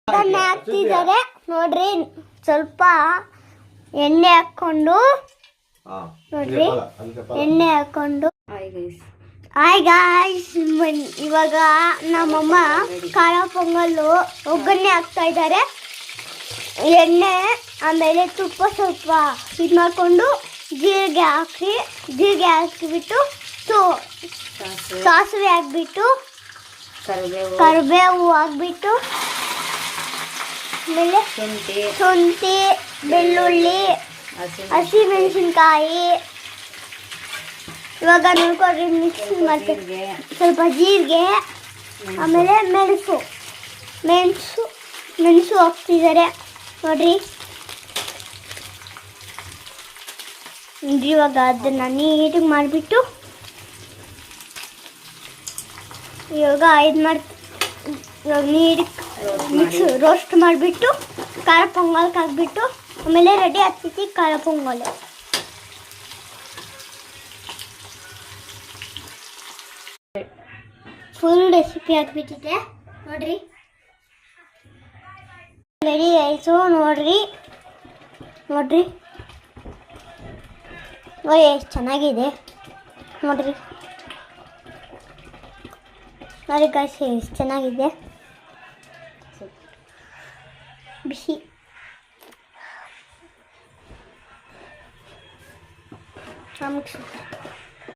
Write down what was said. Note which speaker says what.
Speaker 1: ಅದನ್ನ ಹಾಕ್ತಿದ್ದಾರೆ ನೋಡ್ರಿ. ಸ್ವಲ್ಪ ಎಣ್ಣೆ ಹಾಕೊಂಡು ನೋಡ್ರಿ, ಎಣ್ಣೆ ಹಾಕೊಂಡು ಹಾಯ್ ಗಾಯ್ಸ್. ಇವಾಗ ನಮ್ಮಮ್ಮ ಖಾರ ಪೊಂಗಲ್ಲು ಒಗ್ಗರಣೆ ಹಾಕ್ತಾ ಇದ್ದಾರೆ. ಎಣ್ಣೆ ಆಮೇಲೆ ತುಪ್ಪ ಸ್ವಲ್ಪ ಇದು ಮಾಡಿಕೊಂಡು ಜೀರಿಗೆ ಹಾಕಿಬಿಟ್ಟು ಸಾಸಿವೆ ಹಾಕ್ಬಿಟ್ಟು ಕರಿಬೇವು ಹಾಕ್ಬಿಟ್ಟು ಆಮೇಲೆ ಶುಂಠಿ ಬೆಳ್ಳುಳ್ಳಿ ಹಸಿಮೆಣಸಿನ್ಕಾಯಿ ಇವಾಗ ನೋಡ್ಕೊಡ್ರಿ ಮಿಕ್ಸ್ ಮಾಡ್ತೀವಿ. ಸ್ವಲ್ಪ ಜೀರಿಗೆ ಆಮೇಲೆ ಮೆಣಸು ಹಾಕ್ತಿದ್ದಾರೆ ನೋಡ್ರಿ. ಇವಾಗ ಅದನ್ನು ನೀಟಾಗಿ ಮಾಡಿಬಿಟ್ಟು ಇವಾಗ ಇವಾಗ ನೀಟಾಗಿ ರೋಸ್ಟ್ ಮಾಡಿಬಿಟ್ಟು ಖಾರ ಪೊಂಗಲ್ಗೆ ಹಾಕ್ಬಿಟ್ಟು ಆಮೇಲೆ ರೆಡಿ ಆಗ್ತೈತಿ ಖಾರ ಪೊಂಗಲ್. ಫುಲ್ ರೆಸಿಪಿ ಹಾಕ್ಬಿಟ್ಟಿದೆ ನೋಡ್ರಿ. ರೆಡಿ ಆಯಿತು ನೋಡ್ರಿ. ಎಷ್ಟು ಚೆನ್ನಾಗಿದೆ ನೋಡ್ರಿ ಗಾಯ್ಸ್, ಎಷ್ಟು ಚೆನ್ನಾಗಿದೆ ಬಿಸಿ.